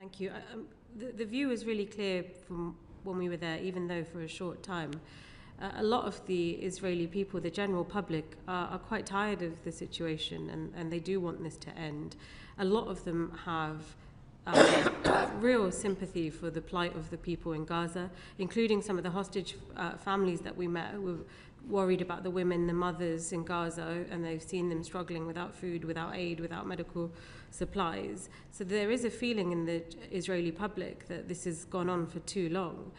Thank you. The view is really clear from when we were there, even though for a short time. A lot of the Israeli people, the general public, are quite tired of the situation, and they do want this to end. A lot of them have real sympathy for the plight of the people in Gaza, including some of the hostage families that we met who were worried about the women, the mothers in Gaza, and they've seen them struggling without food, without aid, without medical supplies. So there is a feeling in the Israeli public that this has gone on for too long.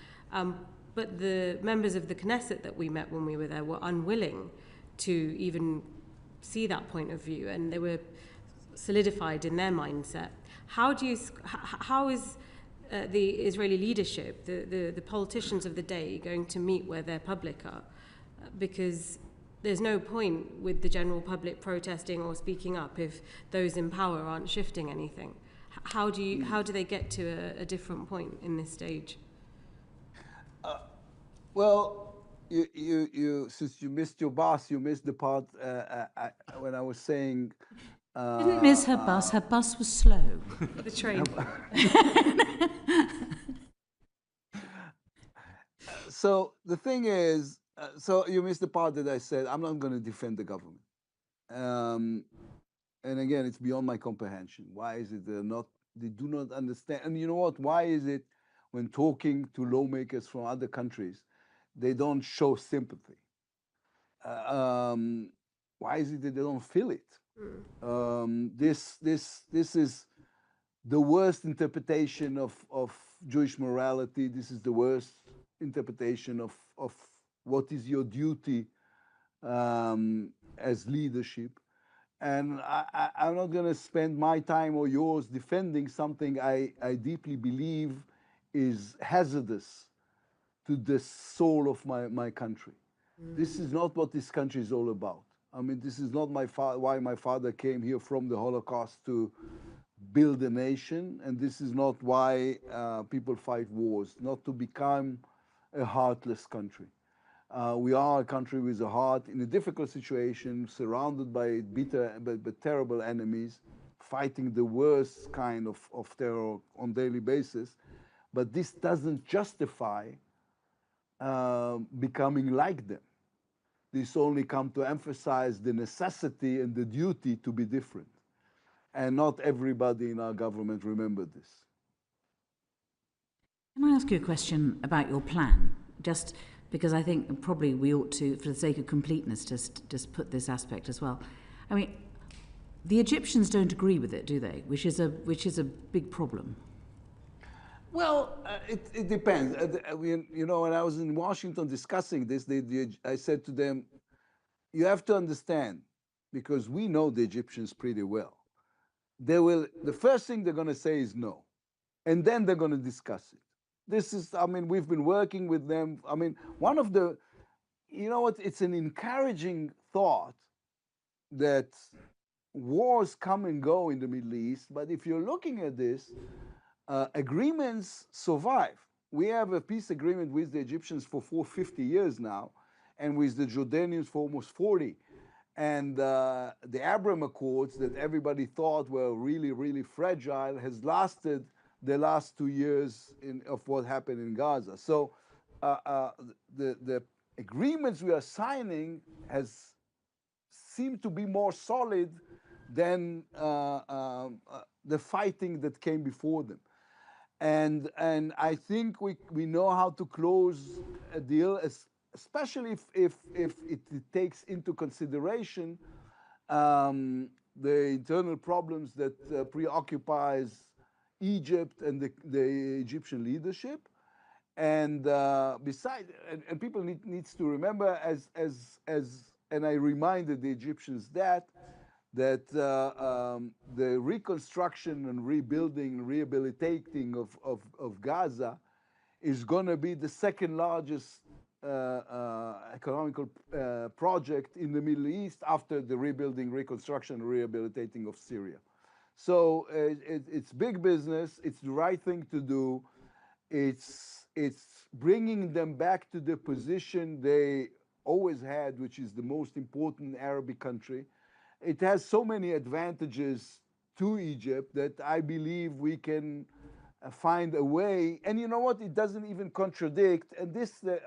But the members of the Knesset that we met when we were there were unwilling to even see that point of view, and they were solidified in their mindset. How is the Israeli leadership, the politicians of the day, going to meet where their public are? Because there's no point with the general public protesting or speaking up if those in power aren't shifting anything. How do they get to a different point in this stage? Well, you since you missed your bus, you missed the part when I was saying. Didn't miss her bus. Her bus was slow. The train. So the thing is, so you missed the part that I said I'm not going to defend the government. And again, it's beyond my comprehension. Why is it they do not understand? And you know what? Why is it when talking to lawmakers from other countries, they don't show sympathy? Why is it that they don't feel it? This is the worst interpretation of Jewish morality. This is the worst interpretation of what is your duty as leadership. And I'm not going to spend my time or yours defending something I deeply believe is hazardous to the soul of my country. This is not what this country is all about. I mean, this is not why my father came here from the Holocaust to build a nation, and this is not why people fight wars, not to become a heartless country. We are a country with a heart in a difficult situation, surrounded by bitter but terrible enemies, fighting the worst kind of terror on a daily basis. But this doesn't justify becoming like them. This only comes to emphasize the necessity and the duty to be different. And not everybody in our government remembered this. Can I ask you a question about your plan? Just because I think probably we ought to, for the sake of completeness, just put this aspect as well. I mean, the Egyptians don't agree with it, do they? Which is a big problem. Well, it depends. You know, when I was in Washington discussing this, I said to them, you have to understand, because we know the Egyptians pretty well. The first thing they're going to say is no, and then they're going to discuss it. This is, I mean, we've been working with them. I mean, one of the, you know what, it's an encouraging thought that wars come and go in the Middle East, but if you're looking at this, agreements survive. We have a peace agreement with the Egyptians for 50 years now, and with the Jordanians for almost 40. And the Abraham Accords that everybody thought were really, really fragile has lasted the last 2 years of what happened in Gaza. So the agreements we are signing seem to be more solid than the fighting that came before them. And I think we know how to close a deal, especially if it takes into consideration the internal problems that preoccupies Egypt and the Egyptian leadership. And besides, and people needs to remember, and I reminded the Egyptians that the reconstruction and rebuilding, rehabilitating of Gaza is going to be the second largest economical project in the Middle East after the rebuilding, reconstruction, and rehabilitating of Syria. So it's big business. It's the right thing to do. It's bringing them back to the position they always had, which is the most important Arabic country. It has so many advantages to Egypt that I believe we can find a way. And you know what? It doesn't even contradict. And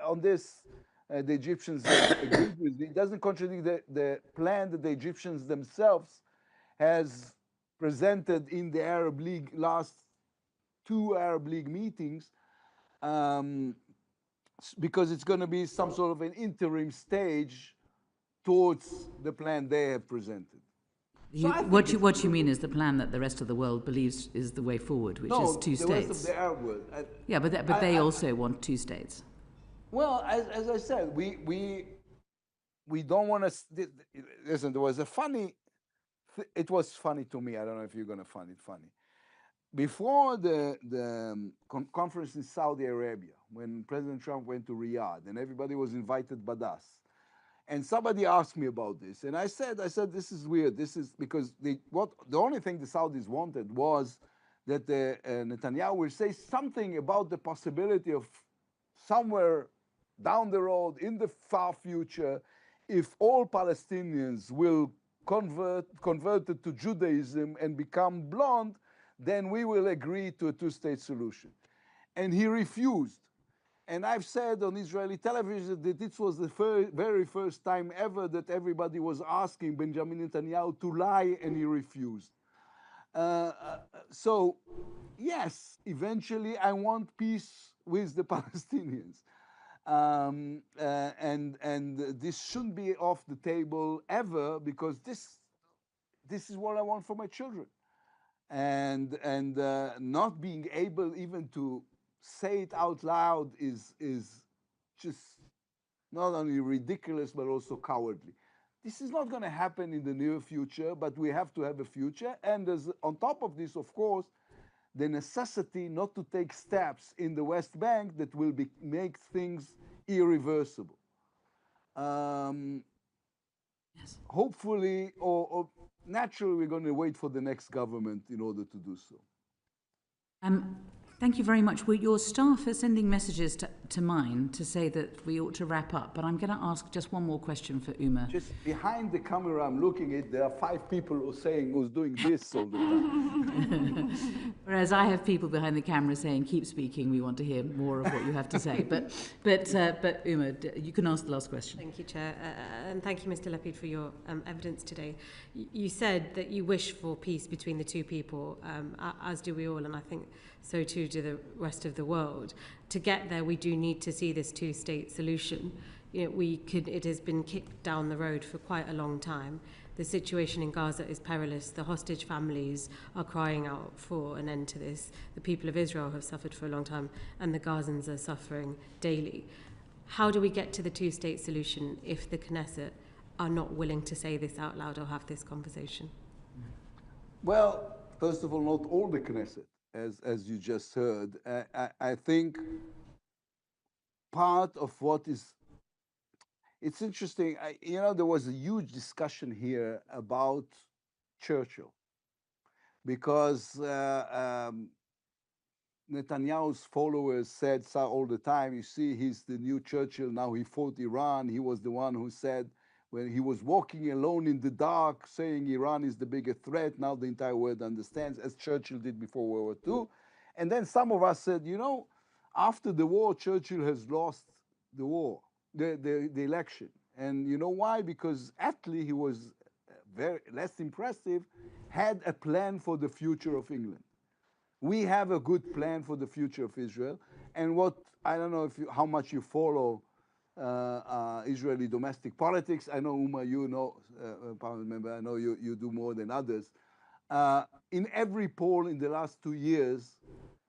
on this, the Egyptians agree with me. It doesn't contradict the plan that the Egyptians themselves has presented in the Arab League last 2 Arab League meetings, because it's going to be some sort of an interim stage towards the plan they have presented. What you mean is the plan that the rest of the world believes is the way forward, which is 2 states. The rest of the Arab world. Yeah, but they also want 2 states. Well, as I said, we don't want to. Listen, there was a funny. It was funny to me. I don't know if you're going to find it funny. Before the conference in Saudi Arabia, when President Trump went to Riyadh and everybody was invited but us, and somebody asked me about this, and I said, this is weird. This is because the only thing the Saudis wanted was that Netanyahu will say something about the possibility of somewhere down the road in the far future, if all Palestinians will converted to Judaism and become blonde, then we will agree to a 2-state solution. And he refused. And I've said on Israeli television that this was the very first time ever that everybody was asking Benjamin Netanyahu to lie, and he refused. So, yes, eventually I want peace with the Palestinians. And this shouldn't be off the table ever, because this is what I want for my children. And not being able even to say it out loud is just not only ridiculous but also cowardly. This is not going to happen in the near future, but we have to have a future. And there's, on top of this, of course, the necessity not to take steps in the West Bank that will make things irreversible. Yes. Hopefully, or naturally, we're going to wait for the next government in order to do so. Thank you very much. Well, your staff are sending messages to mine to say that we ought to wrap up, but I'm going to ask just one more question for Uma. Just behind the camera, I'm looking at, there are 5 people who's doing this all the time. Whereas I have people behind the camera saying, keep speaking, we want to hear more of what you have to say. But Uma, you can ask the last question. Thank you, Chair. And thank you, Mr. Lapid, for your evidence today. You said that you wish for peace between the 2 people, as do we all, and I think so too do the rest of the world. To get there, we do need to see this 2-state solution. You know, it has been kicked down the road for quite a long time. The situation in Gaza is perilous. The hostage families are crying out for an end to this. The people of Israel have suffered for a long time, and the Gazans are suffering daily. How do we get to the 2-state solution if the Knesset are not willing to say this out loud or have this conversation? Well, first of all, not all the Knesset, as you just heard. I think part of what is, it's interesting, there was a huge discussion here about Churchill, because Netanyahu's followers said all the time, you see, he's the new Churchill, now he fought Iran. He was the one who said, when he was walking alone in the dark, saying Iran is the biggest threat, now the entire world understands, as Churchill did before World War II. And then some of us said, after the war, Churchill has lost the war, the election. And you know why? Because Attlee, he was very less impressive, had a plan for the future of England. We have a good plan for the future of Israel. And I don't know how much you follow Israeli domestic politics. I know, Uma, you know, Parliament member, I know you do more than others. In every poll in the last 2 years,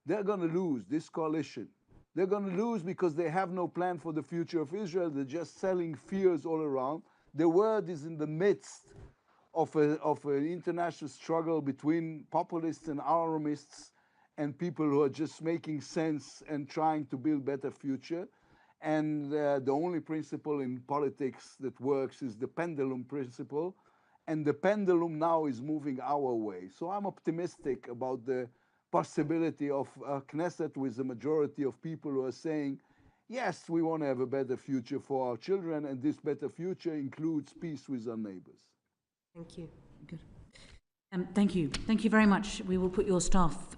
they're going to lose this coalition. They're going to lose because they have no plan for the future of Israel. They're just selling fears all around. The world is in the midst of an international struggle between populists and alarmists and people who are just making sense and trying to build better future. And the only principle in politics that works is the pendulum principle. And the pendulum now is moving our way. So I'm optimistic about the possibility of a Knesset with a majority of people who are saying, yes, we want to have a better future for our children, and this better future includes peace with our neighbors. Thank you. Good. Thank you. Thank you very much. We will put your staff